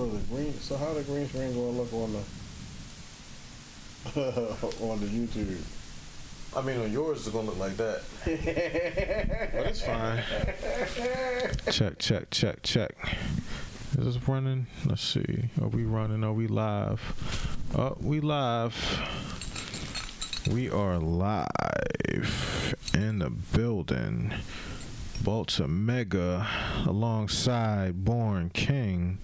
So the green. So how the green screen gonna look on the on the YouTube? I mean, on yours it's gonna look like that. But it's fine. Check. Is this running? Let's see. Are we running? Are we live? Oh, we live. We are live in the building. Baltimega alongside Born King.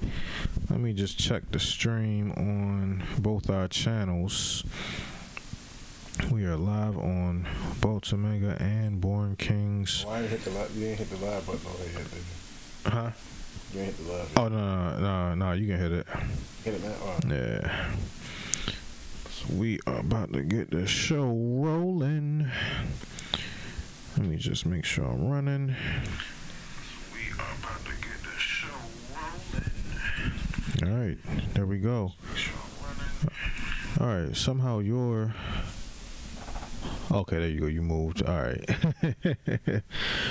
Let me just check the stream on both our channels. We are live on Baltimega and Born Kings. Why you ain't hit the live button over here, did you? Huh? You ain't hit the live. Oh no, you can hit it. Hit it now? Yeah. So we are about to get the show rolling. Let me just make sure I'm running. We are about to get the show rolling. All right, there we go. All right, somehow you're... Okay, there you go. You moved. All right.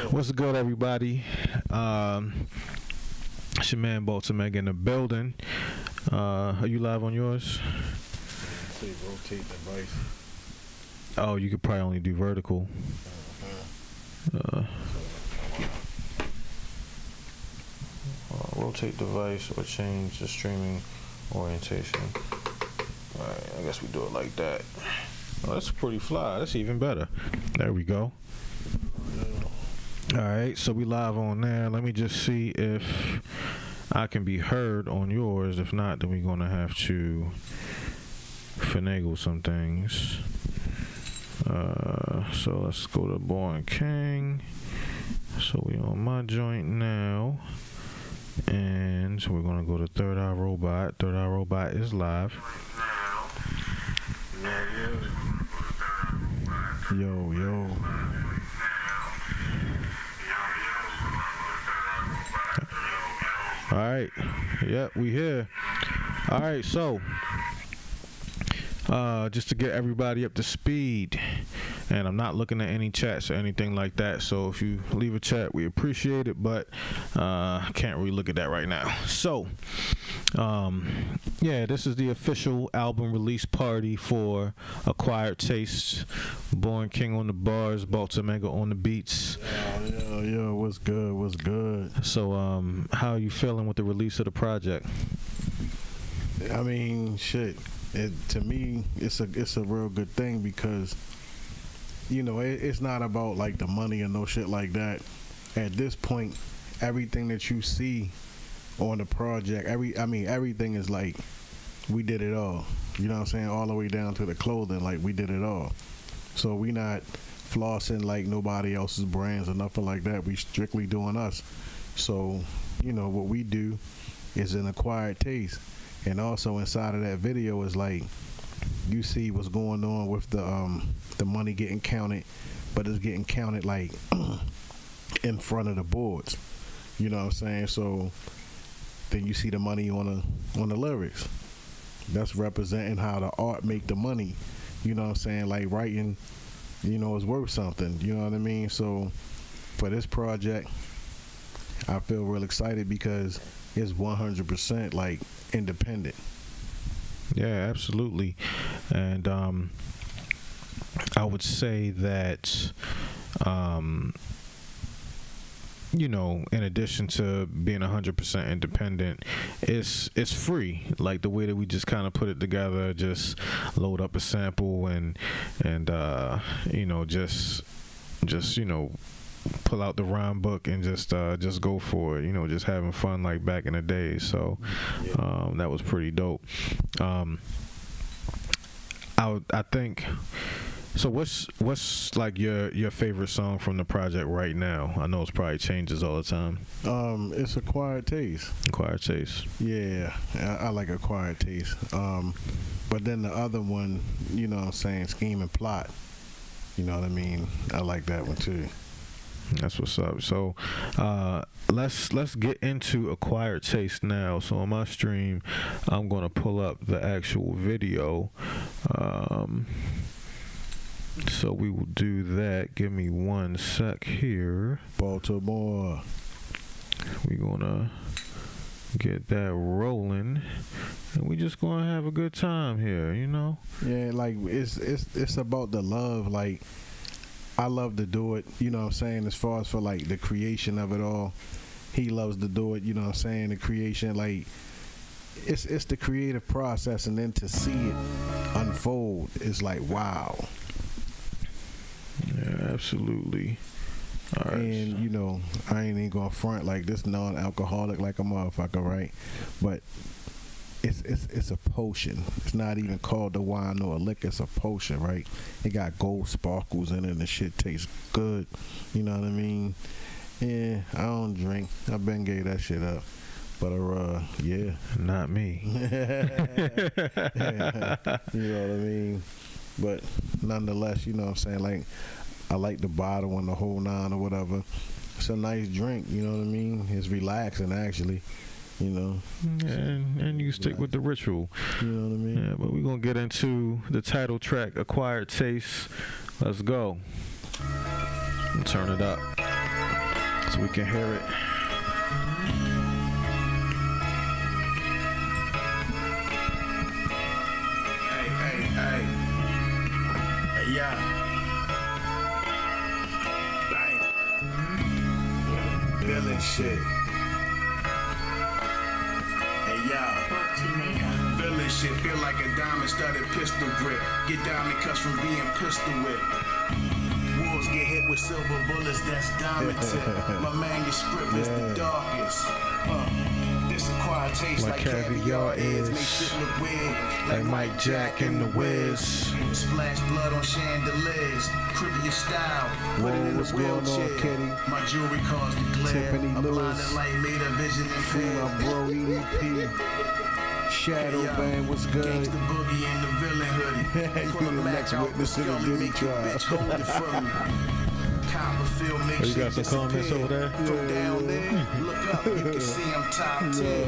What's good, everybody? It's your man Baltimega in the building. Are you live on yours? Say rotate device. Oh, you could probably only do vertical. Rotate device or change the streaming orientation. Alright, I guess we do it like that. Oh, that's pretty fly. That's even better. There we go. Alright, so we live on there. Let me just see if I can be heard on yours. If not, then we're going to have to finagle some things. So let's go to Born King. So we on my joint now. And so we're going to go to Third Eye Robot. Third Eye Robot is live. Yo. Alright. Yep, we here. Alright, so just to get everybody up to speed, and I'm not looking at any chats or anything like that, so if you leave a chat, we appreciate it, but can't really look at that right now. So yeah, this is the official album release party for Acquired Taste. Born King on the bars, Baltimega on the beats. Yo, what's good? So how are you feeling with the release of the project? I mean, shit. To me, it's a real good thing because, you know, it's not about like the money or no shit like that. At this point, everything that you see on the project, everything is like, we did it all. You know what I'm saying? All the way down to the clothing, like we did it all. So we not flossing like nobody else's brands or nothing like that. We strictly doing us. So, you know, what we do is an acquired taste. And also inside of that video is like, you see what's going on with the money getting counted, but it's getting counted like in front of the boards. You know what I'm saying? So then you see the money on the lyrics. That's representing how the art make the money. You know what I'm saying? Like writing, you know, is worth something. You know what I mean? So for this project, I feel real excited because it's 100% like independent. Yeah, absolutely. And I would say that you know, in addition to being 100% independent, it's free. Like the way that we just kind of put it together, just load up a sample and you know, just you know, pull out the rhyme book and just go for it, you know, just having fun like back in the day. So that was pretty dope. I think so. What's like your favorite song from the project right now? I know it's probably changes all the time. It's Acquired Taste. Acquired Taste. Yeah, I like Acquired Taste. But then the other one, you know what I'm saying, Scheme and Plot. You know what I mean? I like that one too. That's what's up. So let's get into Acquired Taste now. So on my stream, I'm gonna pull up the actual video. So we will do that. Give me 1 sec here. Baltimore. We're gonna get that rolling, and we just gonna have a good time here, you know. Yeah, like it's about the love. Like I love to do it, you know what I'm saying, as far as for like the creation of it all. He loves to do it, you know what I'm saying, the creation, like it's the creative process, and then to see it unfold is like wow. Yeah, absolutely. All right. And you know, I ain't even gonna front like this non-alcoholic like a motherfucker, right? But it's a potion. It's not even called a wine or a liquor. It's a potion, right? It got gold sparkles in it, and the shit tastes good. You know what I mean? Yeah, I don't drink. I been gave that shit up. But yeah, not me. Yeah, you know what I mean? But nonetheless, you know what I'm saying? Like, I like the bottle and the whole nine or whatever. It's a nice drink, you know what I mean? It's relaxing, actually, you know. Yeah, and you stick with the ritual. You know what I mean? Yeah, but we're going to get into the title track, Acquired Taste. Let's go. And turn it up so we can hear it. Hey, yeah. Feeling shit. Hey, yeah. Baltimega. Feeling shit. Feel like a diamond-studded pistol grip. Get diamond cuts from being pistol whipped. Wolves get hit with silver bullets. That's diamond tip. My manuscript is the darkest. This acquired taste like caviar is. Make shit look weird. Like Mike Jack and the Wiz. Splash blood on chandeliers. Cripple your style. Put it in what's the going on, wheelchair. Kitty? My jewelry caused the glare. Tiffany A Lewis. blinded light made a vision Free and my bro EDP. Shadow Band, what's good? Gangsta boogie and the villain hoodie. You Pull a the latch next out witness to the Scully, Diddy make your trial. bitch hold it for me. Copperfield make Oh, you shit got some comments disappear. over there? From down there, look up, you can see I'm top tier.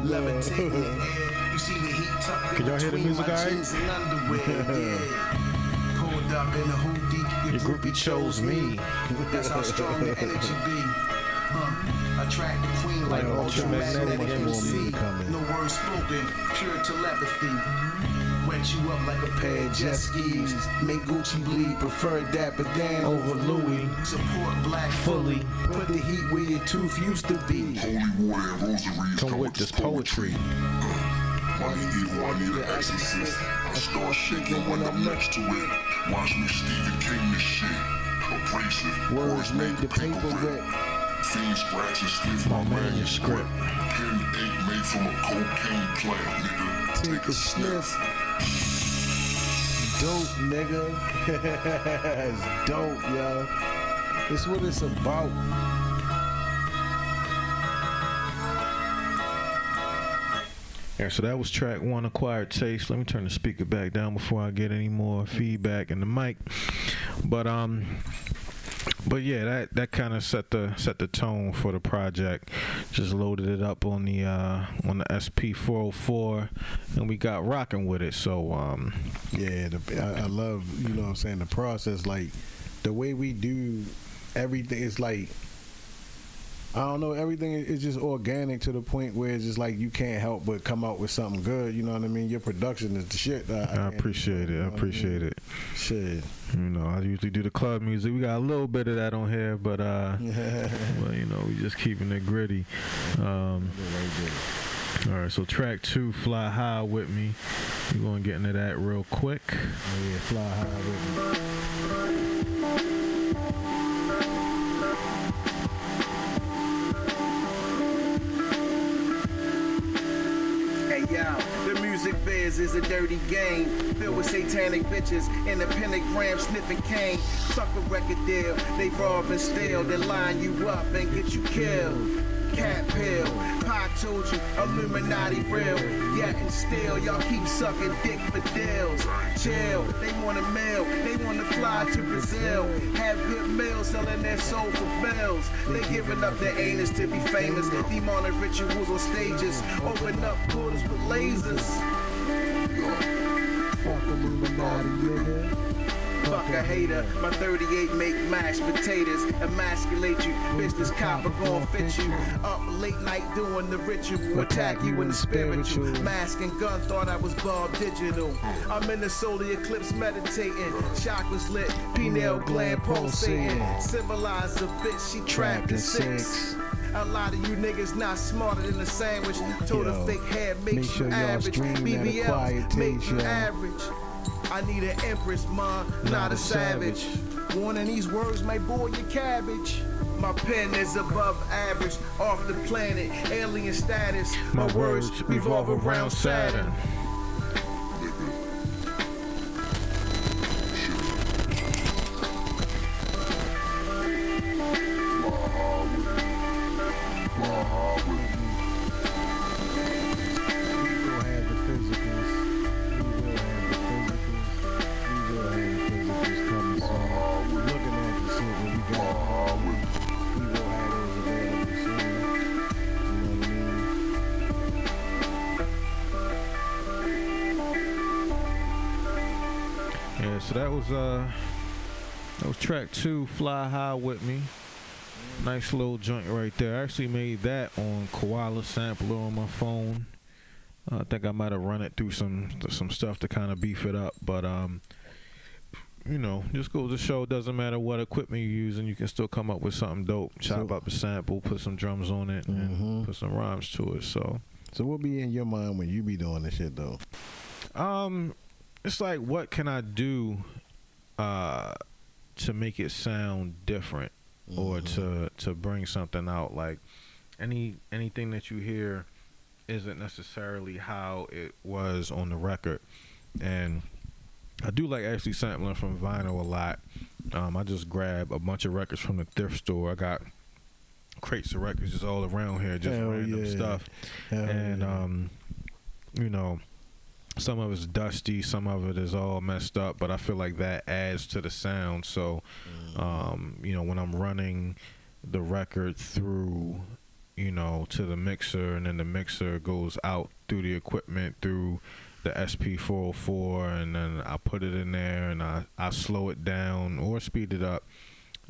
Levitating in the air, you see the heat tucked Can y'all hear the between music my all right? jeans and underwear, yeah. Pulled up in a hoodie, Your groupie chose me. That's how strong the energy be. Attract the queen like Like ultramagnetic ultramagnetic MC. MC coming. No words spoken, pure telepathy. Wet you up like a pair of jet skis. Make Gucci bleed, prefer Dapper Dan Over Louis. Support black Fully. Put the heat where your tooth used to be. Holy water and rosaries Come with this poetry. Money evil, I need an exorcist. I start shaking when I'm next to it. Watch me Stephen King this shit. Abrasive. Words made the paper rip. Fiend scratch and sniff my manuscript. Pen ink made from a cocaine plant, nigga. Take a sniff. Dope, nigga. It's dope, yo. It's what it's about. Yeah, so that was track one, Acquired Taste. Let me turn the speaker back down before I get any more feedback in the mic. But yeah, that kind of set the tone for the project. Just loaded it up on the SP 404, and we got rocking with it. So Yeah, I love, you know what I'm saying, the process, like the way we do everything is like, I don't know, everything is just organic to the point where it's just like you can't help but come out with something good, you know what I mean? Your production is the shit. I appreciate it. I appreciate it. Shit. You know, I usually do the club music. We got a little bit of that on here, but but you know, we just keeping it gritty. All right, so track two, Fly High with me. We're gonna get into that real quick. Oh yeah, Fly High with me. Hey yo, the music biz is a dirty game. Filled with satanic bitches in a pentagram sniffing cane. Suck a record deal, they rob and steal, then line you up and get you killed. Cat pill, Pac told you, Illuminati real. Yet and still, y'all keep sucking dick for deals. Chill, they want a meal, they want to fly to Brazil. Have good meals, selling their soul for bills. They giving up their anus to be famous. Demonic rituals on stages, open up portals with lasers. Fuck Illuminati, nigga. Fuck a hater, my 38 make mashed potatoes. Emasculate you, bitch, this copper gon' fit you. Up late night doing the ritual. Attack you in the spiritual. Mask and gun, thought I was Bob Digital. I'm in the solar eclipse meditating. Chakras lit, pineal gland pulsating. Civilized a bitch, she trapped in 6. A lot of you niggas not smarter than a sandwich. Told a fake hair makes you average. BBL make you average. I need an empress, ma, not a savage. Warning, these words might bore your cabbage. My pen is above average, off the planet, alien status. My words revolve around Saturn. So that was track 2, Fly High With Me. Nice little joint right there. I actually made that on Koala Sampler on my phone. I think I might have run it through some stuff to kind of beef it up, but you know, just goes to show, doesn't matter what equipment you're using, you can still come up with something dope. Chop up a sample, put some drums on it, and put some rhymes to it. So what be in your mind when you be doing this shit though? It's like, what can I do to make it sound different, or to bring something out? Like anything that you hear isn't necessarily how it was on the record. And I do like actually sampling from vinyl a lot. I just grab a bunch of records from the thrift store. I got crates of records just all around here, just random stuff. And you know, some of it's dusty, some of it is all messed up, but I feel like that adds to the sound. So you know, when I'm running the record through, you know, to the mixer, and then the mixer goes out through the equipment through the SP404, and then I put it in there, and I slow it down or speed it up,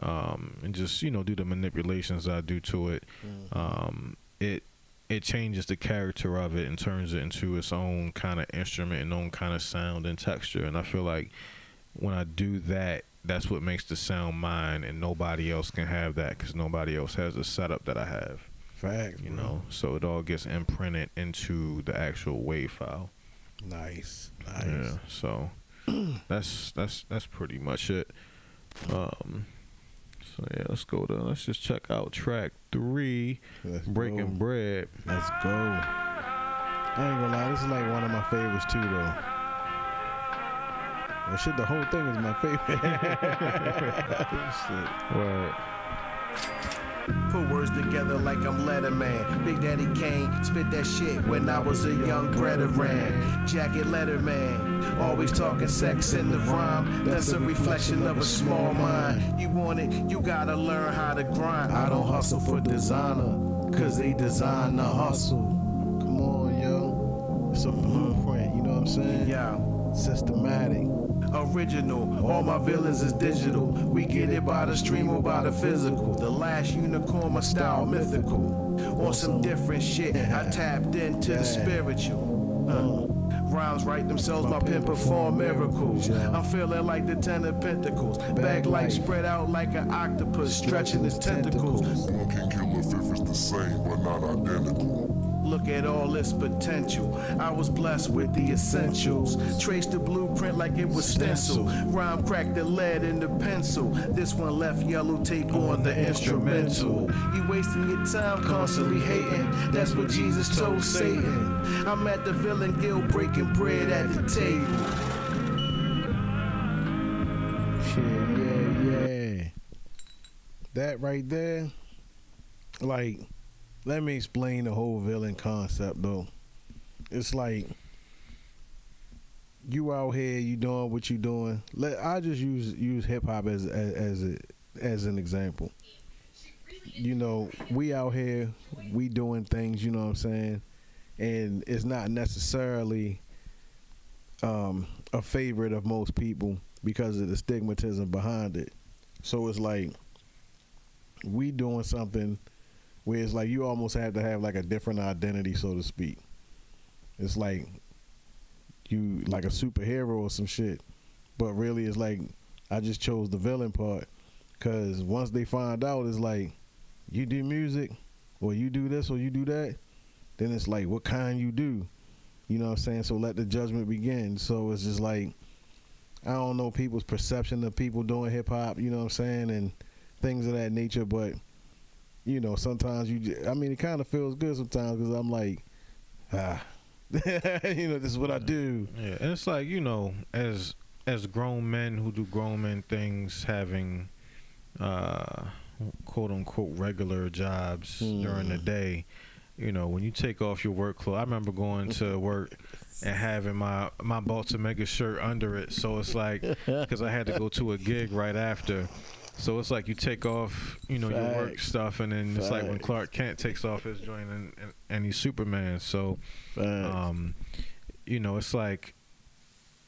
and just, you know, do the manipulations I do to it. It changes the character of it and turns it into its own kind of instrument and own kind of sound and texture. And I feel like when I do that, that's what makes the sound mine, and nobody else can have that, because nobody else has the setup that I have. Facts, you know, so it all gets imprinted into the actual wave file. Nice. Yeah, so that's pretty much it. So yeah, let's just check out track 3, Breaking Bread. Let's go. I ain't gonna lie, this is like one of my favorites too though. Well, shit, the whole thing is my favorite. Shit. Right. Put words together like I'm Letterman. Big Daddy Kane spit that shit when I was a young brethren. Jacket Letterman, always talking sex in the rhyme. That's a reflection of a small mind. You want it, you gotta learn how to grind. I don't hustle for designer, cause they design the hustle. Come on, yo. It's a blueprint, you know what I'm saying? Yeah. Systematic. Original, all my villains is digital. We get it by the stream or by the physical. The last unicorn, my style mythical. On some different shit, I tapped into the spiritual. Rhymes write themselves, my pen perform miracles. I'm feeling like the 10 of pentacles. Bag light spread out like an octopus, stretching its tentacles. One can kill a fifth is the same, but not identical. Look at all its potential. I was blessed with the essentials. Trace the blueprint like it was stencil. Rhyme cracked the lead in the pencil. This one left yellow, take on the instrumental. You wasting your time constantly hating. That's what Jesus told Satan. I'm at the villain guild breaking bread at the table. Yeah. That right there, like, let me explain the whole villain concept though. It's like, you out here, you doing what you doing. I just use hip hop as an example. You know, we out here, we doing things, you know what I'm saying? And it's not necessarily a favorite of most people because of the stigmatism behind it. So it's like we doing something where it's like you almost have to have like a different identity, so to speak. It's like you like a superhero or some shit, but really it's like I just chose the villain part, because once they find out it's like you do music or you do this or you do that, then it's like what kind you do, you know what I'm saying? So let the judgment begin. So it's just like, I don't know people's perception of people doing hip hop, you know what I'm saying, and things of that nature, but you know, sometimes I mean, it kind of feels good sometimes because I'm like, you know, this is what I do. Yeah, and it's like, you know, as grown men who do grown men things, having quote unquote regular jobs during the day, you know, when you take off your work clothes, I remember going to work and having my Baltimega shirt under it, so it's like, because I had to go to a gig right after. So it's like you take off, you know, your work stuff, and then it's like when Clark Kent takes off his joint and he's Superman. So, you know, it's like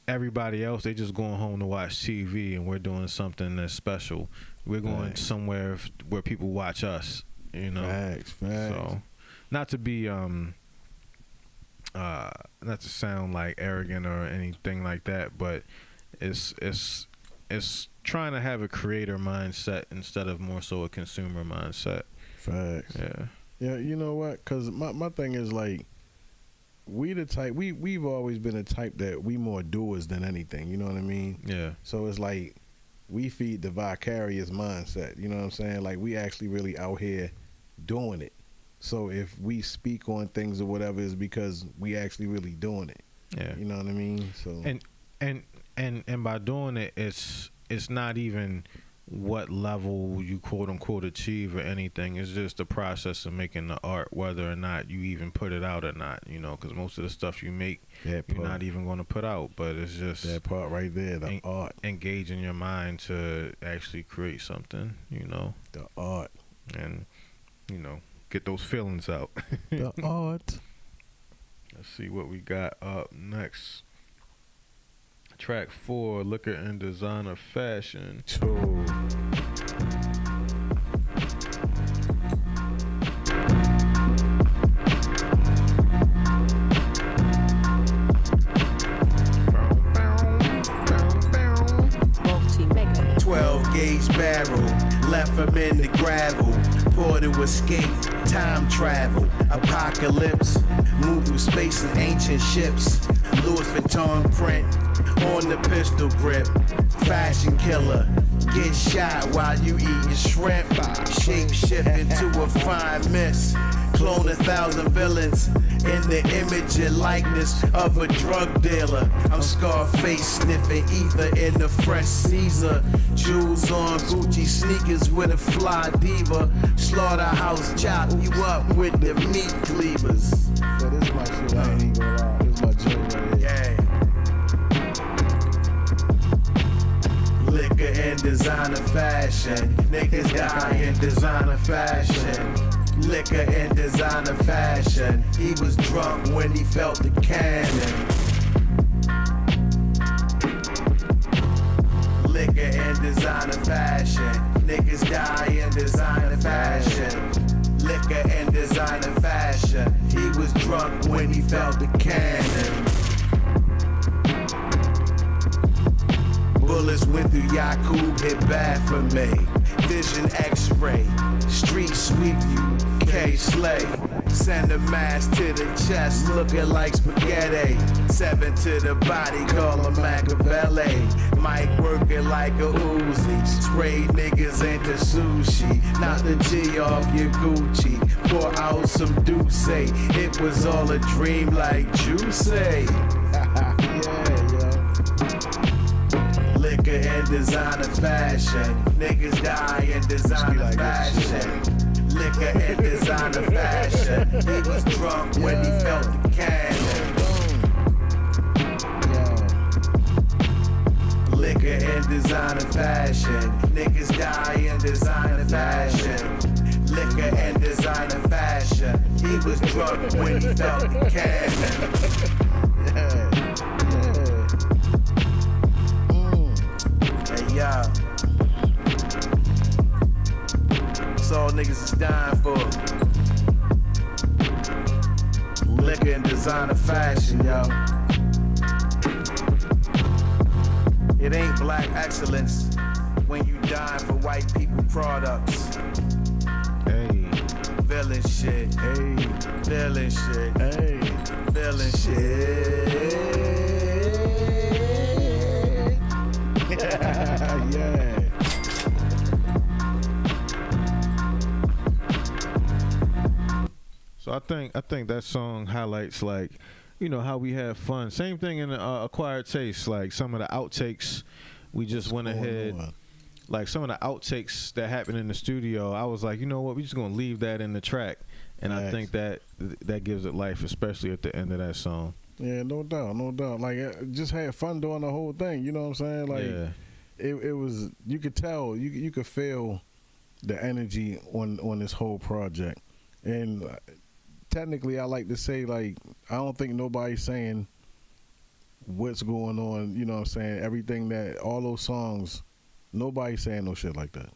everybody else, they just going home to watch TV, and we're doing something that's special. We're going somewhere where people watch us, you know. Facts. So, not to be, not to sound like arrogant or anything like that, but it's trying to have a creator mindset instead of more so a consumer mindset. Facts. Yeah. Yeah, you know what? Because my thing is like, we the type, we've always been a type that we more doers than anything, you know what I mean? Yeah. So it's like, we feed the vicarious mindset, you know what I'm saying? Like, we actually really out here doing it. So if we speak on things or whatever, it's because we actually really doing it. Yeah. You know what I mean? So and by doing it, it's not even what level you quote unquote achieve or anything. It's just the process of making the art, whether or not you even put it out or not, you know, because most of the stuff you make, you're not even going to put out, but it's just that part right there, the art. Engaging your mind to actually create something, you know. The art. And, you know, get those feelings out. The art. Let's see what we got up next. Track 4, Liquor and Designer Fashion. Baltimega. 12 gauge barrel, left him in the gravel. Pour to escape, time travel, apocalypse. Move through space in ancient ships. Louis Vuitton print on the pistol grip. Fashion killer, get shot while you eating shrimp. Shape shift into a fine mist. Clone 1,000 villains in the image and likeness of a drug dealer. I'm Scarface sniffing ether in the fresh Caesar. Jewels on Gucci sneakers with a fly diva. Slaughterhouse chop you up with the meat cleavers. So this is my shit, I ain't even gonna lie. This is my joke right here. Yeah. Liquor and designer fashion. Niggas die in designer fashion. Liquor and designer fashion. He was drunk when he felt the cannon. Liquor and designer fashion. Niggas die in designer fashion. Liquor and designer fashion. He was drunk when he felt the cannon. Bullets went through Yakub, hit bad for me. Vision X-ray, street sweep you, K-Slay. Send a mask to the chest, looking like spaghetti. 7 to the body, call him Machiavelli. Mike working like a Uzi. Spray niggas into sushi. Knock the G off your Gucci. Pour out some Douce. It was all a dream like Juicy. Liquor and designer fashion. Niggas die in designer fashion. Liquor and designer fashion. He was drunk when he felt the cannon. Liquor and designer fashion. Niggas die in designer fashion. Liquor and designer fashion. He was drunk when he felt the cannon. fashion, yo. It ain't black excellence when you dine for white people products. Hey. Feeling shit, hey. Feeling shit, hey. Feeling shit. Yeah. So I think that song highlights, like, you know, how we have fun. Same thing in Acquired Taste. Like some of the outtakes, we just went ahead. Like some of the outtakes that happened in the studio, I was like, you know what, we just gonna leave that in the track, and I think that gives it life, especially at the end of that song. Yeah, no doubt, no doubt. Like, just had fun doing the whole thing. You know what I'm saying? Like, yeah. it was. You could tell. You could feel the energy on this whole project, and technically, I like to say, like, I don't think nobody's saying what's going on. You know what I'm saying? Everything that all those songs, nobody's saying no shit like that.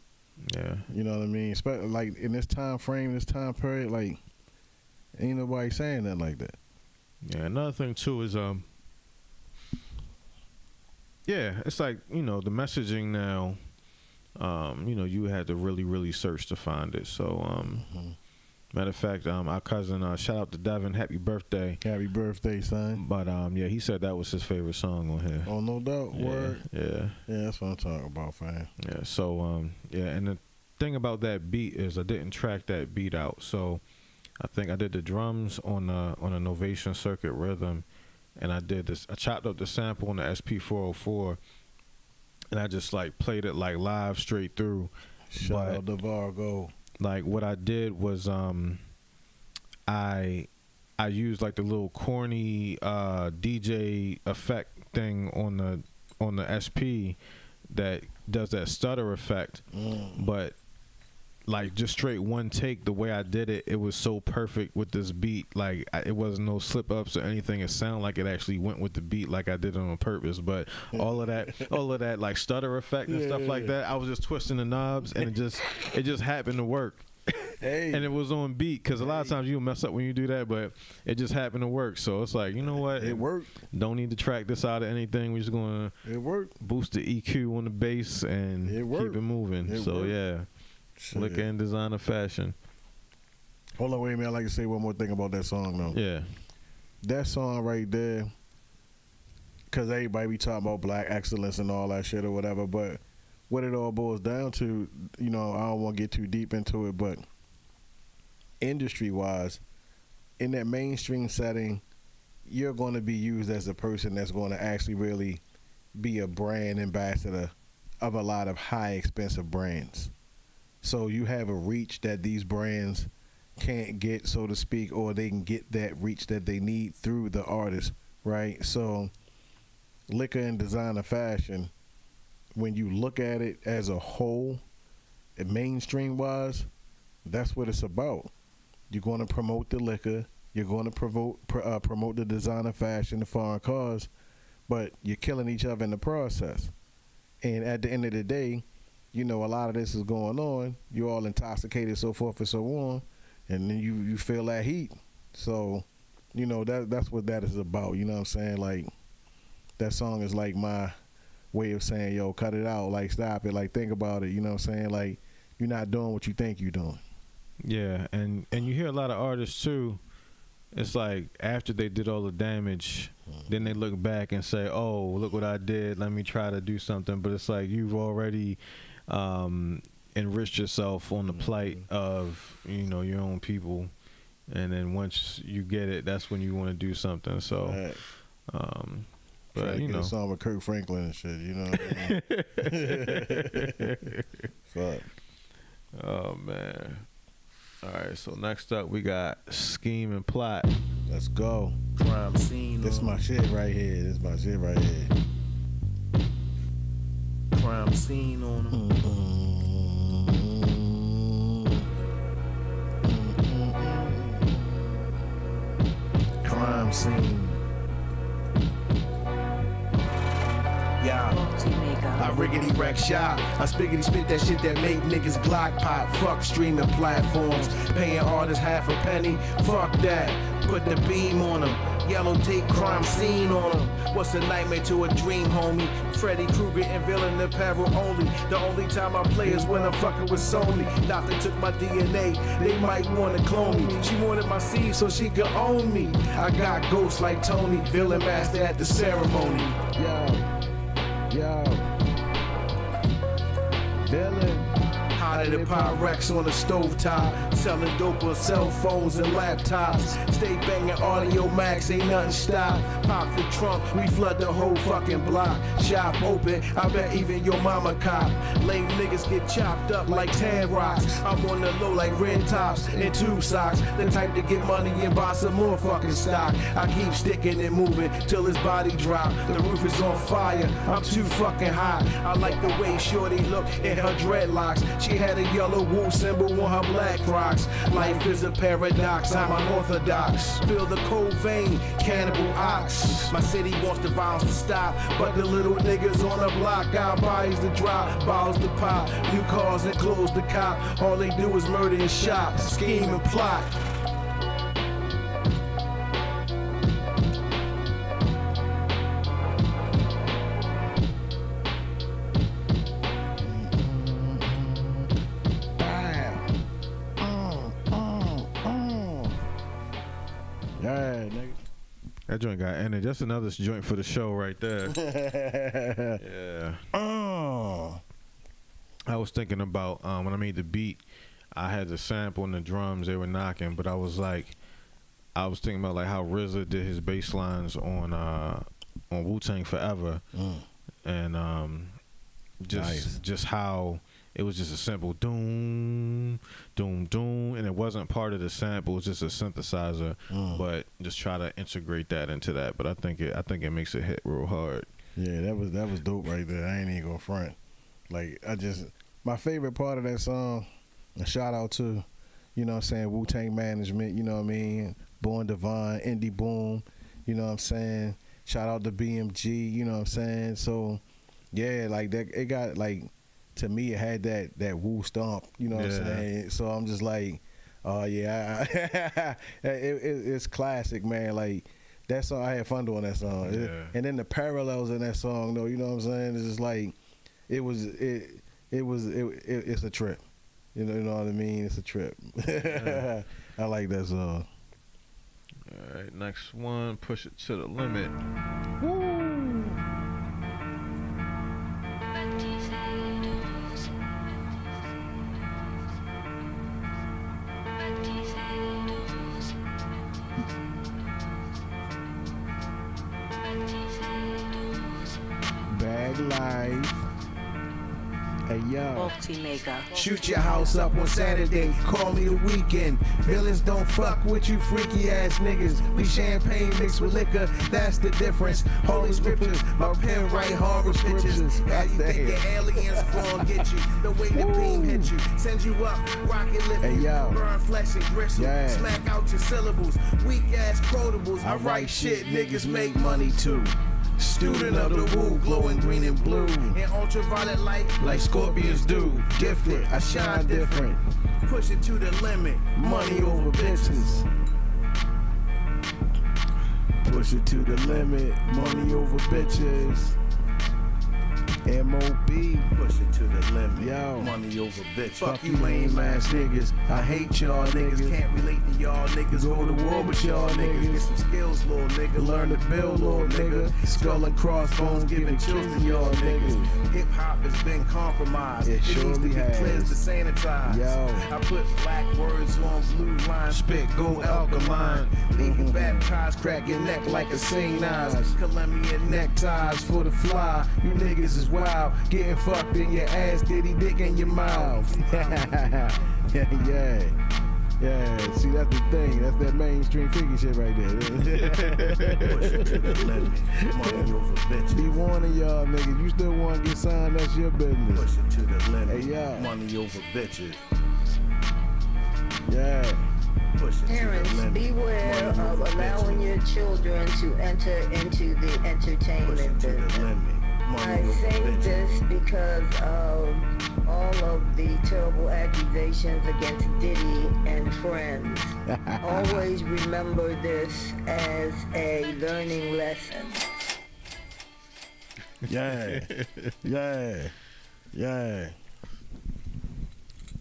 Yeah. You know what I mean? Like in this time frame, this time period, like ain't nobody saying that like that. Yeah. Another thing too is yeah, it's like, you know, the messaging now. You know, you had to really search to find it. So matter of fact, our cousin, shout out to Devin, happy birthday. Happy birthday, son. But yeah, he said that was his favorite song on here. Oh, no doubt. Yeah, Word. Yeah. Yeah, that's what I'm talking about, fam. Yeah, so yeah, and the thing about that beat is I didn't track that beat out. So I think I did the drums on a Novation Circuit rhythm, and I chopped up the sample on the SP404, and I just like played it like live straight through. Shout out to Vargo. Like what I did was I used like the little corny DJ effect thing on the SP that does that stutter effect, but like just straight one take, the way I did it, it was so perfect with this beat. Like it wasn't no slip ups or anything. It sounded like it actually went with the beat, like I did it on purpose. But all of that like stutter effect and stuff like that, I was just twisting the knobs, and it just happened to work. Hey. And it was on beat, because a lot of times you'll mess up when you do that, but it just happened to work. So it's like, you know what? It worked. Don't need to track this out of anything. We're just going to boost the EQ on the bass and keep it moving. Yeah. Shit. Liquor and designer fashion. Hold on, wait a minute. I'd like to say one more thing about that song, though. Yeah. That song right there, because everybody be talking about black excellence and all that shit or whatever, but what it all boils down to, you know, I don't want to get too deep into it, but industry-wise, in that mainstream setting, you're going to be used as a person that's going to actually really be a brand ambassador of a lot of high expensive brands. So you have a reach that these brands can't get, so to speak, or they can get that reach that they need through the artist, right? So liquor and designer fashion, when you look at it as a whole, mainstream-wise, that's what it's about. You're going to promote the liquor, you're going to promote the designer fashion, the foreign cars, but you're killing each other in the process. And at the end of the day, you know, a lot of this is going on. You're all intoxicated, so forth and so on, and then you feel that heat. So, you know, that's what that is about. You know what I'm saying? Like, that song is like my way of saying, yo, cut it out. Like, stop it. Like, think about it. You know what I'm saying? Like, you're not doing what you think you're doing. Yeah, and you hear a lot of artists too. It's like after they did all the damage, then they look back and say, "Oh, look what I did. Let me try to do something." But it's like you've already enriched yourself on the plight of, you know, your own people, and then once you get it, that's when you want to do something. So, but you know, a song with Kirk Franklin and shit. You know what I mean? Fuck. Oh man. All right, so next up we got Scheme and Plot. Let's go. Crime scene. This my shit right here. This my shit right here. Crime scene on them. Crime scene. Yeah. Baltimega. I riggedy wreck shop. I spiggity spit that shit that make niggas Glock pop. Fuck streaming platforms. Paying artists half a penny. Fuck that. Put the beam on them. Yellow tape crime scene on them. What's a nightmare to a dream, homie? Freddy Krueger and villain apparel only. The only time I play is when I'm fucking with Sony. Doctor took my DNA. They might wanna clone me. She wanted my seed so she could own me. I got ghosts like Tony, villain master at the ceremony. Yo. Villain. Hotter than Pyrex on the stovetop. Selling dope on cell phones and laptops. Stay banging Audio Max, ain't nothing stop. Pop the trunk, we flood the whole fucking block. Shop open, I bet even your mama cop. Lame niggas get chopped up like tan rocks. I'm on the low like red tops and tube socks. The type to get money and buy some more fucking stock. I keep sticking and moving till his body drop. The roof is on fire, I'm too fucking hot. I like the way shorty look in her dreadlocks. She had a yellow wool symbol on her black rocks. Life is a paradox, I'm unorthodox. Feel the cold vein, cannibal ox. My city wants the violence to stop, but the little niggas on the block got bodies to drop, bottles to pop, new cars and clothes to cop. All they do is murder and shop, scheme and plot. That joint got ended. That's another joint for the show right there. Yeah. I was thinking about when I made the beat, I had the sample and the drums, they were knocking, but I was thinking about like how RZA did his bass lines on Wu-Tang Forever, and just how it was just a simple doom, doom, doom, and it wasn't part of the sample. It was just a synthesizer, but just try to integrate that into that. But I think it makes it hit real hard. Yeah, that was dope right there. I ain't even gonna front. Like my favorite part of that song. A shout out to, you know what I'm saying, Wu-Tang Management. You know what I mean, Born Divine, Indie Boom. You know what I'm saying. Shout out to BMG. You know what I'm saying. So yeah, like that. It got like. To me, it had that woo stomp, you know what I'm saying? So I'm just like, oh yeah, it's classic, man. Like that song, I had fun doing that song, and then the parallels in that song, though, you know what I'm saying? It's just like, it's a trip, you know what I mean? It's a trip. I like that song. All right, next one, Push It to the Limit. Woo! Bag life. Hey yo, Baltimega. Shoot your house up on Saturday, call me the weekend. Villains don't fuck with you freaky ass niggas. We champagne mixed with liquor, that's the difference. Holy scriptures, my pen write horror pictures. How you think the aliens gon' get you? The way the beam hit you, send you up, rocket lift you, burn flesh and gristle, smack out your syllables. Weak ass quotables, I write shit niggas make money too. Student of the woo, glowing green and blue. In ultraviolet light, like scorpions do. Gifted, I shine different. Push it to the limit. Money over bitches. Push it to the limit. Money over bitches. M.O.B. Push it to the limit. Yo. Money over bitch. Fuck you lame ass niggas. I hate y'all niggas. Can't relate to y'all niggas. Go to war with y'all niggas. Get some skills, little nigga. Learn to build, little nigga. Skull and crossbones giving chills to y'all niggas. Hip hop has been compromised. It surely has. Cleansed to sanitize. Yo. I put black words on blue lines. Spit gold alkaline. Leave you baptized. Crack your neck like a sing knives. Colombian neckties for the fly. You niggas is wild, getting fucked in your ass, diddy dick in your mouth. yeah. See, that's the thing. That's that mainstream freaky shit right there. Push it to the limit. Money over bitches. Be warning y'all niggas, you still want to get signed, that's your business. Push it to the limit. Hey, yeah. Money over bitches. Yeah. Parents, beware of allowing your children to enter into the entertainment business. I say this because of all of the terrible accusations against Diddy and friends. Always remember this as a learning lesson. Yeah. Yeah. Yeah.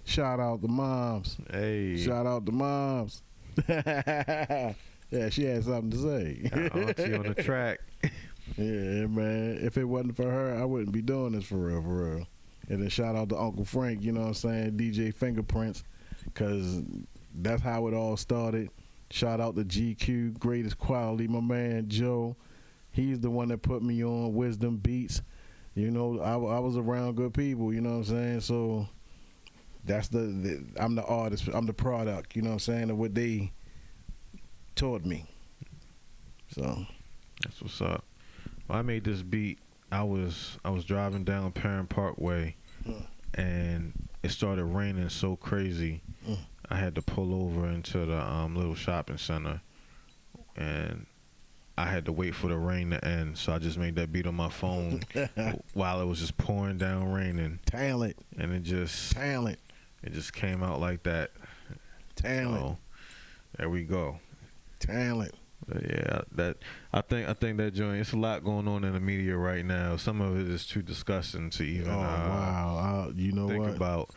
Shout out the moms. Hey. Shout out the moms. Yeah, she had something to say. Auntie on the track. Yeah, man. If it wasn't for her, I wouldn't be doing this for real, for real. And then shout out to Uncle Frank, you know what I'm saying, DJ Fingerprints, because that's how it all started. Shout out to GQ, greatest quality, my man Joe. He's the one that put me on Wisdom Beats. You know, I was around good people, you know what I'm saying? So that's I'm the artist, I'm the product, you know what I'm saying, of what they taught me. So that's what's up. Well, I made this beat. I was driving down Perrin Parkway, and it started raining so crazy. I had to pull over into the little shopping center, and I had to wait for the rain to end. So I just made that beat on my phone while it was just pouring down raining. Talent. And it just came out like that. Talent. So, there we go. Talent. But yeah, I think that joint. It's a lot going on in the media right now. Some of it is too disgusting to even you know think what? about.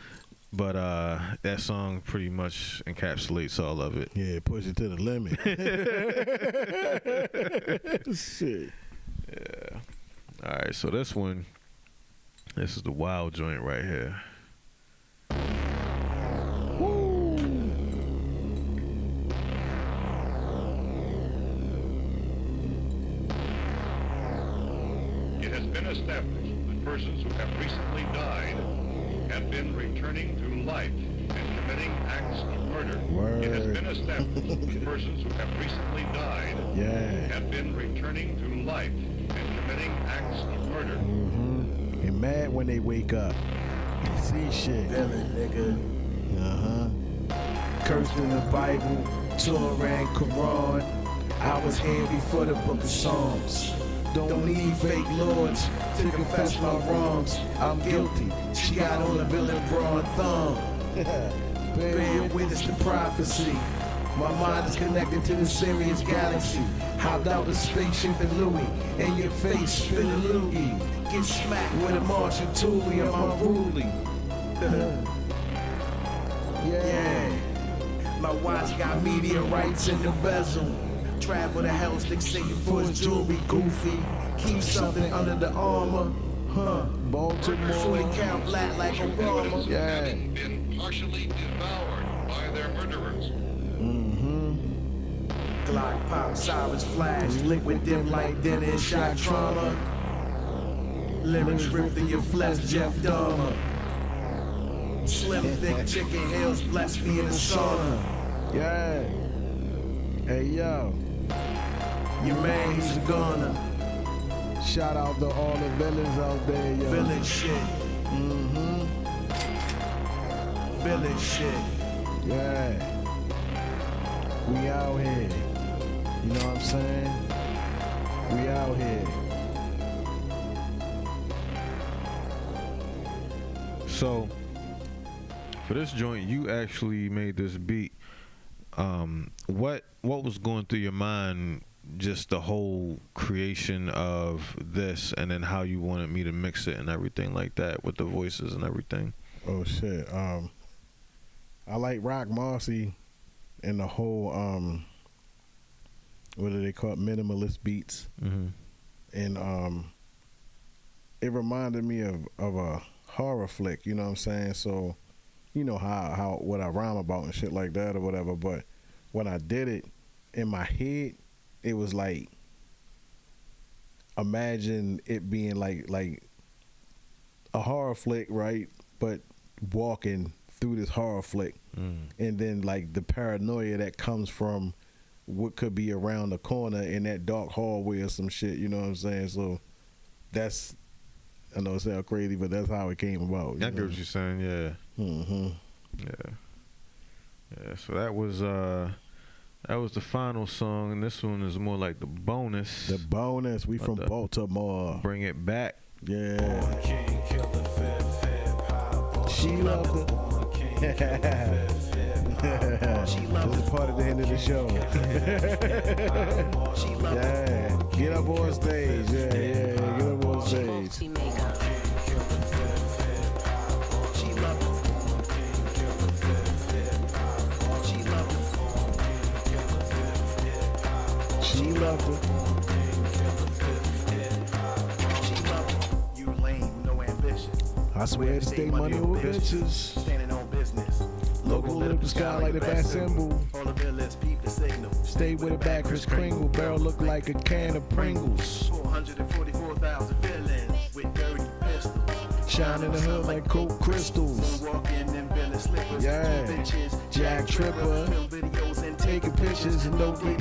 But that song pretty much encapsulates all of it. Yeah, push it to the limit. Shit. Yeah. All right, so this is the wild joint right here. It has been established that persons who have recently died have been returning to life and committing acts of murder. Word. It has been established that persons who have recently died have been returning to life and committing acts of murder. Mm-hmm. And mad when they wake up. See shit. Villain, nigga. Uh-huh. Cursed in the Bible, Torah and Quran. I was here before the book of Psalms. Don't need fake lords to confess my wrongs. I'm guilty. She got on a villain broad thumb. Bear witness to prophecy. My mind is connected to the Sirius galaxy. Hopped out the spaceship in Louis. In your face, spin a loogie. Get smacked with a Martian toolie. I'm unruly. Yeah. My watch got meteorites in the bezel. Travel the hell stick Satan for his jewelry, goofy. Keep something under the armor, Baltimore. 40 count black like Obama. Yeah. Having been partially devoured by their murderers. Mm-hmm. Glock pop, sirens flash, liquid dim light, then in shock trauma. Lyrics ripped through your flesh, Jeff Dahmer. Slim thick chicken hills bless me in the sauna. Yeah. Hey, yo. Your man, he's a gunner. Shout out to all the villains out there, yo. Villain shit. Mm-hmm. Villain shit. Yeah. We out here. You know what I'm saying? We out here. So for this joint, you actually made this beat. What was going through your mind, just the whole creation of this, and then how you wanted me to mix it and everything like that with the voices and everything? Oh shit. I like Roc Marciano and the whole what do they call it? Minimalist beats. Mm-hmm. And it reminded me of a horror flick, you know what I'm saying? So you know how what I rhyme about and shit like that or whatever, but when I did it in my head, it was like, imagine it being like a horror flick, right? But walking through this horror flick, and then like the paranoia that comes from what could be around the corner in that dark hallway or some shit, you know what I'm saying? So that's, I know it sounds crazy, but that's how it came about. I get what you're saying, yeah. Mm-hmm. Yeah, so that was the final song, and this one is more like the bonus. The bonus. We from Baltimore. Bring it back. Yeah. She loved it. This is part of the end of the show. Yeah. Get up on stage. Yeah. Get up on stage. She loved it. You lame, no ambition. I swear to stay money over bitches. Standing on business. Local lit up the sky like the bat symbol. All the villains peep the signal. Stay with it back, Chris Kringle. Barrel look like a can of Pringles. 444,000 villains with dirty pistols. Shine in the hood like coke crystals. Walking in villain slippers. Yeah. Bitches. Jack Tripper. Film videos and Taking pictures and no Money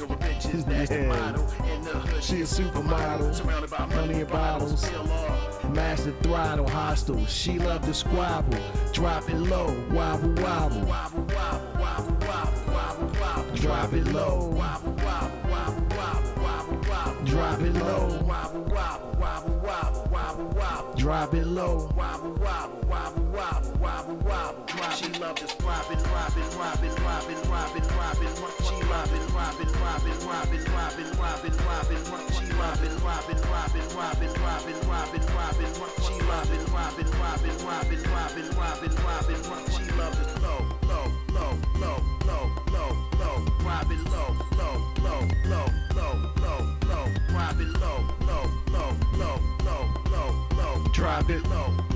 over bitches. That's the motto. In the hood, She a supermodel. surrounded by Money and bottles. Still off. Master throttle hostile. She love to squabble. Drop it low. Wobble wobble. Wobble, wobble, wobble, wobble, wobble, wobble. Drop it low. Wobble, wobble, wobble, wobble, wobble, wobble. Drop it low. Wobble, wobble, wobble, wobble, wobble, wobble. Drop it low. Wobble, wobble, wobble, wobble, wobble, wobble. She love this robbing. She robbing. She robbing. She loving this low. Robbing low. Robbing low. Drop it. Robbing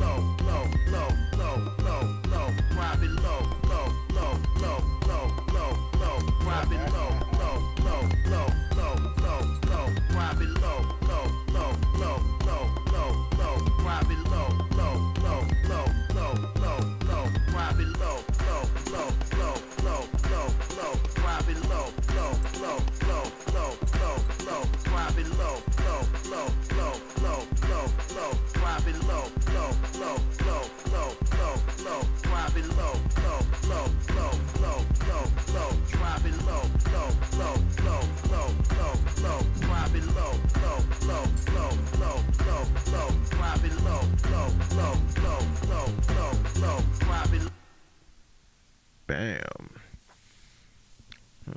Bam.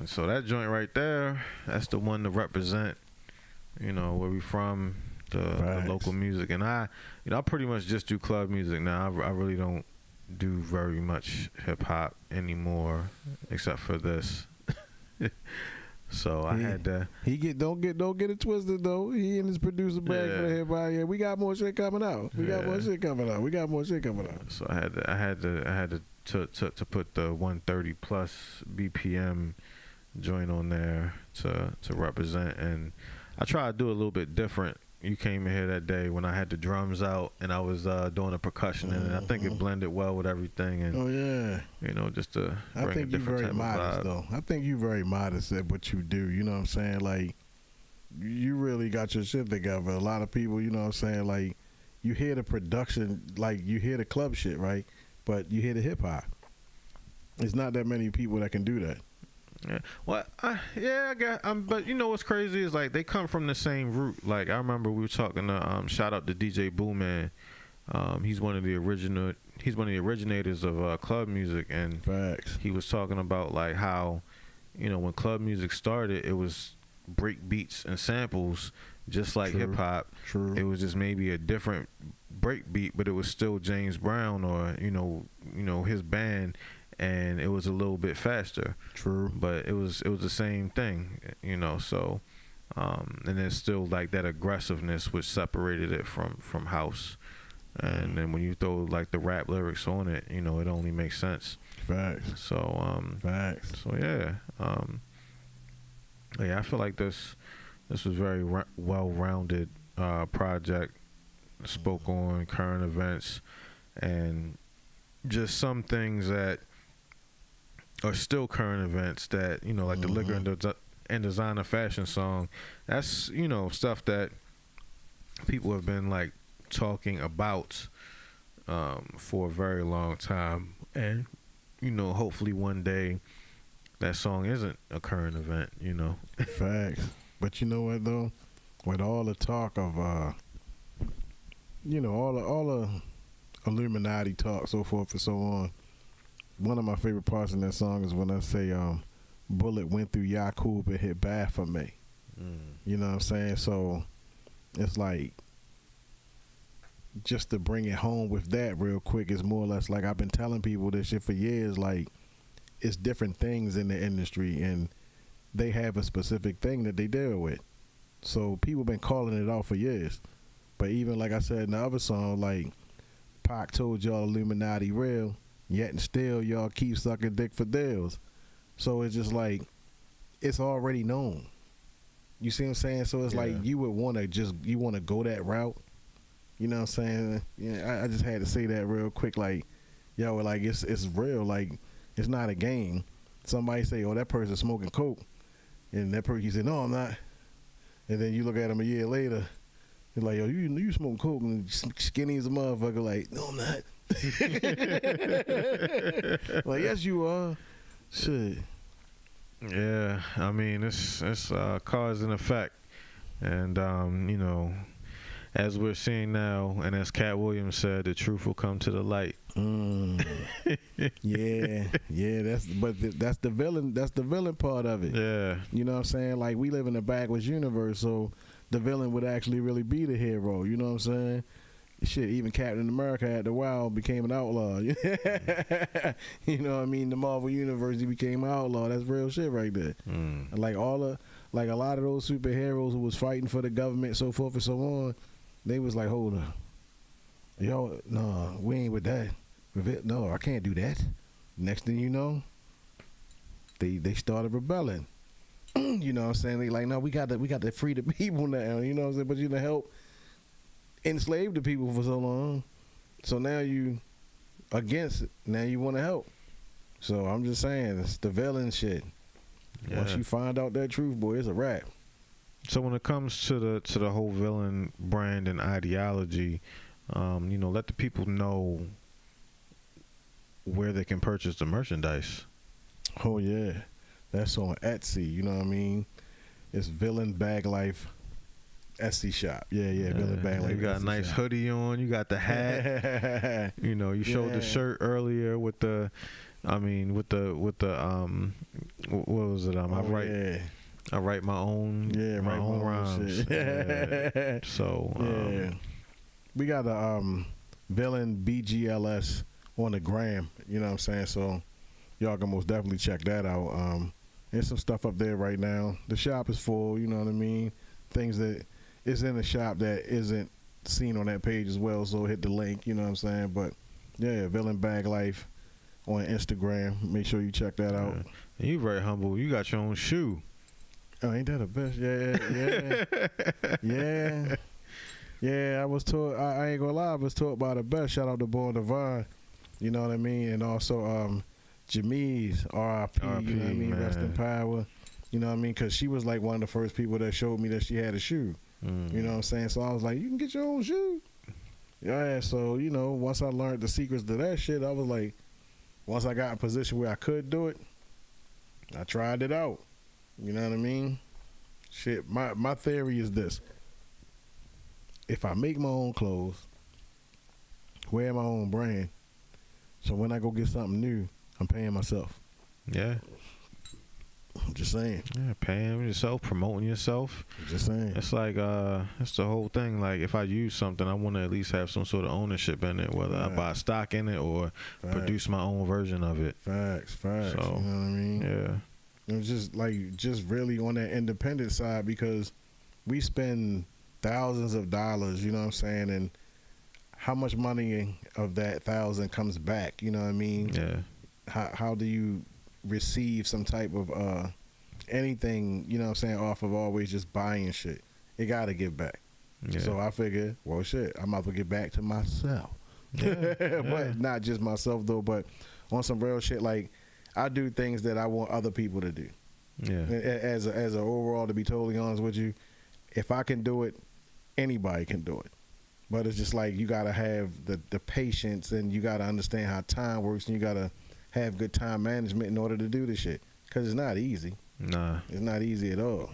So that joint right there, that's the one to represent, where we from, the local music. And I pretty much just do club music now. I really don't do very much hip hop anymore, except for this. So I had to. Don't get it twisted though. He and his producer bag for hip hop. Yeah, we got more shit coming out. We got more shit coming out. So I had to put the 130 plus BPM joint on there to represent, and I try to do a little bit different. You came in here that day when I had the drums out and I was doing the percussion, and I think it blended well with everything. And just to bring I think a different you're very type modest of vibe. though. I think you're very modest at what you do. You know what I'm saying? Like, you really got your shit together. A lot of people, you know what I'm saying? Like, you hear the production, like you hear the club shit, right? But you hear the hip hop. It's not that many people that can do that. Yeah. Well, I guess. But you know what's crazy is like they come from the same root. Like I remember we were talking to shout out to DJ Boom-bap. He's one of the originators of club music, and Facts. he was talking about like how, when club music started, it was break beats and samples, just like hip hop. True. It was just maybe a different break beat, but it was still James Brown or his band. And it was a little bit faster. True. But it was the same thing, so and there's still like that aggressiveness which separated it from house. And then when you throw like the rap lyrics on it, it only makes sense. Facts. So Facts. So yeah. I feel like this was very well-rounded project. Spoke on current events and just some things that are still current events that, like the liquor and designer fashion song. That's, stuff that people have been like talking about for a very long time. And, hopefully one day that song isn't a current event, Facts. But you know what though? with all the talk of all the Illuminati talk, so forth and so on. One of my favorite parts in that song is when I say, bullet went through Yakub and hit Baphomet. You know what I'm saying? So it's like, just to bring it home with that real quick, is more or less like I've been telling people this shit for years. Like, it's different things in the industry, and they have a specific thing that they deal with. So people been calling it out for years. But even like I said in the other song, like, Pac told y'all Illuminati real, yet and still y'all keep sucking dick for deals. So it's just like, it's already known. You see what I'm saying? So it's like, you would want to go that route. You know what I'm saying? Yeah, I just had to say that real quick. Like, yo, like, it's real. Like, it's not a game. Somebody say, oh, that person's smoking coke. And that person, you say, no, I'm not. And then you look at him a year later, you're like, yo, you smoking coke and skinny as a motherfucker. Like, no, I'm not. Like, yes, you are. Shit. Yeah, I mean, it's cause and effect. And, as we're seeing now, and as Cat Williams said, the truth will come to the light. Yeah, that's the villain. That's the villain part of it. Yeah, you know what I'm saying? Like, we live in a backwards universe, so the villain would actually really be the hero. You know what I'm saying? Shit, even Captain America after a while became an outlaw. You know what I mean? The Marvel Universe, he became an outlaw. That's real shit right there. Like, a lot of those superheroes who was fighting for the government, so forth and so on, they was like, hold up, yo, no, we ain't with that. No, I can't do that. Next thing you know, they started rebelling. You know what I'm saying? They like, no, we got to free the people now. You know what I'm saying? But you done help enslave the people for so long. So now you against it. Now you want to help. So I'm just saying, it's the villain shit. Yeah. Once you find out that truth, boy, it's a wrap. So when it comes to the whole villain brand and ideology, let the people know where they can purchase the merchandise. Oh yeah, that's on Etsy. You know what I mean? It's Villain Bag Life Etsy shop. Yeah, Villain Bag Life. You got Etsy a nice shop. hoodie on. You got the hat. You showed the shirt earlier with the. I mean, with the what was it? I write my own my own rhymes. Shit. So we got a Villain BGLS on the gram. You know what I'm saying? So y'all can most definitely check that out. There's some stuff up there right now. The shop is full. You know what I mean? Things that is in the shop that isn't seen on that page as well. So hit the link. You know what I'm saying? But yeah, Villain Bag Life on Instagram. Make sure you check that out. You very humble. You got your own shoe. Oh, ain't that a bitch? Yeah. I was taught. I ain't gonna lie. I was taught by the best. Shout out to Born Divine. You know what I mean? And also Jamise, R.I.P. You know what I mean? Man. Rest in power. You know what I mean? Because she was like one of the first people that showed me that she had a shoe. You know what I'm saying? So I was like, you can get your own shoe. Yeah. So once I learned the secrets to that shit, I was like, once I got in a position where I could do it, I tried it out. You know what I mean? Shit, my theory is this. If I make my own clothes, wear my own brand, so when I go get something new, I'm paying myself. Yeah. I'm just saying. Yeah, paying yourself, promoting yourself. I'm just saying. It's like, it's the whole thing. Like, if I use something, I want to at least have some sort of ownership in it, whether I buy stock in it or produce my own version of it. Facts. So, you know what I mean? Yeah. It was just really on that independent side, because we spend thousands of dollars, you know what I'm saying, and how much money of that $1,000 comes back, you know what I mean? Yeah. How do you receive some type of anything, you know what I'm saying, off of always just buying shit? It got to give back. Yeah. So I figured, well, shit, I might as well get back to myself. Yeah. But not just myself, though, but on some real shit, like, I do things that I want other people to do. Yeah. As a overall, to be totally honest with you, if I can do it, anybody can do it. But it's just like, you got to have the patience, and you got to understand how time works, and you got to have good time management in order to do this shit. Because it's not easy. Nah. It's not easy at all.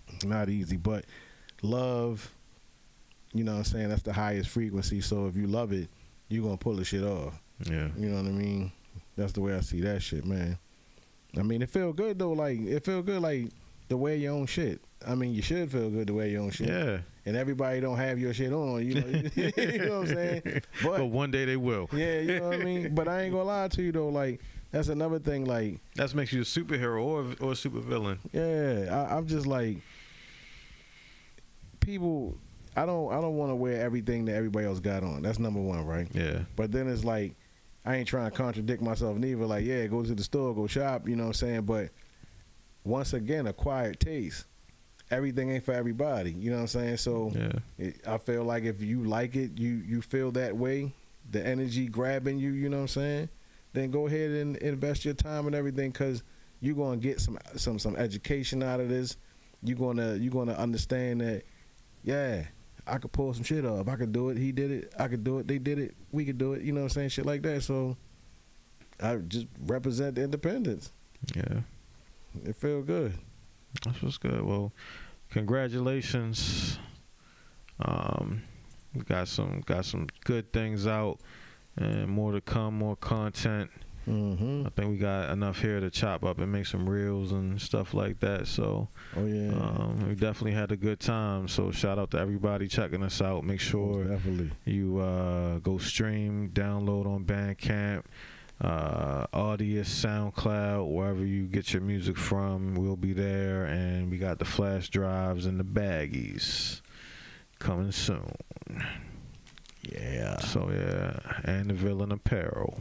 It's not easy. But love, you know what I'm saying, that's the highest frequency. So if you love it, you're going to pull the shit off. Yeah. You know what I mean? That's the way I see that shit, man. I mean, it feel good, though. Like, it feel good, like, to wear your own shit. I mean, you should feel good to wear your own shit. Yeah. And everybody don't have your shit on, you know, you know what I'm saying? But one day they will. Yeah, you know what I mean? But I ain't gonna lie to you, though, like, that's another thing, like... That makes you a superhero or a supervillain. Yeah, I'm just like... People... I don't want to wear everything that everybody else got on. That's number one, right? Yeah. But then it's like, I ain't trying to contradict myself neither. Like, yeah, go to the store, go shop, you know what I'm saying? But once again, acquired taste. Everything ain't for everybody, you know what I'm saying? So yeah. I feel like if you like it, you feel that way, the energy grabbing you, you know what I'm saying? Then go ahead and invest your time and everything, because you're going to get some education out of this. You're going to understand that, yeah, I could pull some shit off. I could do it. He did it. I could do it. They did it. We could do it. You know what I'm saying? Shit like that. So I just represent the independence. Yeah. It feel good. That's what's good. Well, congratulations. We got some good things out, and more to come, more content. Mm-hmm. I think we got enough here to chop up and make some reels and stuff like that. So, oh yeah, we definitely had a good time. So shout out to everybody checking us out. Make sure you go stream, download on Bandcamp, Audius, SoundCloud, wherever you get your music from. We'll be there, and we got the flash drives and the baggies coming soon. Yeah. So yeah, and the Villain apparel.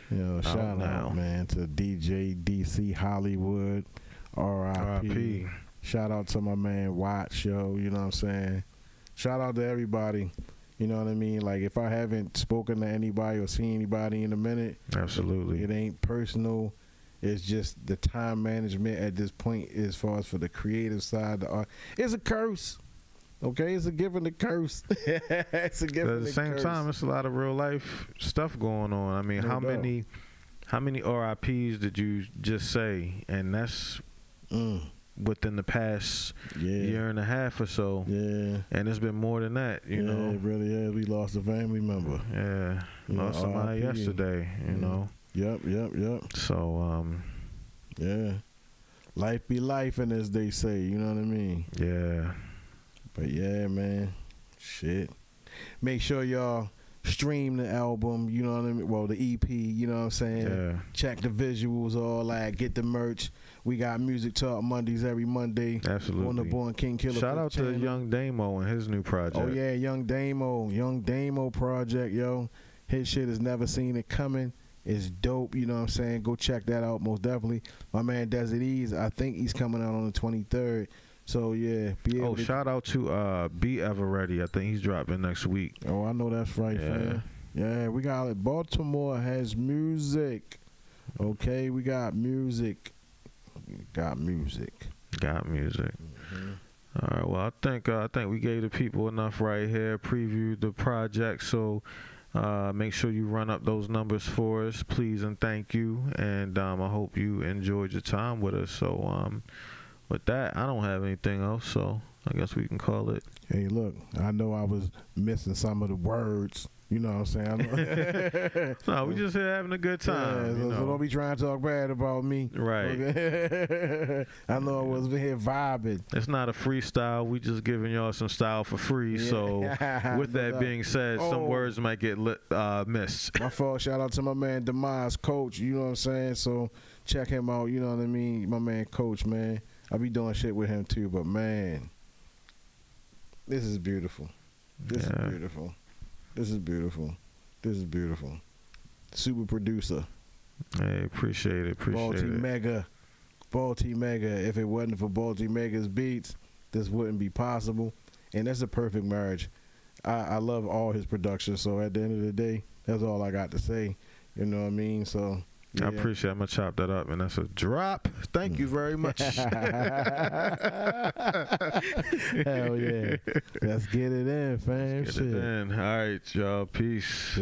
Yo, shout out, man, to DJ DC Hollywood, R.I.P. Shout out to my man Watch, yo, you know what I'm saying? Shout out to everybody, you know what I mean? Like, if I haven't spoken to anybody or seen anybody in a minute, absolutely, it ain't personal. It's just the time management at this point, as far as for the creative side, the art. It's a curse. Okay, it's a gift and a curse. It's a gift. But at the same time, it's a lot of real life stuff going on. I mean, how many RIPs did you just say? And that's within the past year and a half or so. Yeah, and it's been more than that. You know, it really is. We lost a family member. Yeah, lost somebody yesterday. You know. Yep. So, yeah, life be life, and as they say, you know what I mean. Yeah. But yeah, man, shit. Make sure y'all stream the album, you know what I mean? Well, the EP, you know what I'm saying? Yeah. Check the visuals, all that. Get the merch. We got Music Talk Mondays every Monday. Absolutely. On the Born King Killer. Shout out to Young Damo and his new project. Oh, yeah, Young Damo project, yo. His shit has never seen it coming. It's dope, you know what I'm saying? Go check that out, most definitely. My man Desert Ease, I think he's coming out on the 23rd. So yeah, shout out to Be Ever Ready. I think he's dropping next week. Oh, I know that's right, fam. Yeah, we got it. Baltimore has music. Okay, we got music. Got music. Mm-hmm. All right. Well, I think we gave the people enough right here. Previewed the project. So make sure you run up those numbers for us, please and thank you. And I hope you enjoyed your time with us. So with that, I don't have anything else, so I guess we can call it. Hey, look, I know I was missing some of the words. You know what I'm saying? No, we just here having a good time. Yeah, so don't be trying to talk bad about me. Right. Okay? I know I was here vibing. It's not a freestyle. We just giving y'all some style for free. Yeah. So with that being said, some words might get missed. My fault. Shout out to my man Demise, Coach. You know what I'm saying? So check him out. You know what I mean? My man Coach, man. I be doing shit with him too, but man, this is beautiful. This is beautiful. Super producer. Hey, appreciate it. Baltimega. If it wasn't for Baltimega's beats, this wouldn't be possible. And that's a perfect marriage. I love all his production. So at the end of the day, that's all I got to say. You know what I mean? So. Yeah. I appreciate it. I'm going to chop that up, and that's a drop. Thank you very much. Hell yeah. Let's get it in, fam. Let's get it in. All right, y'all. Peace.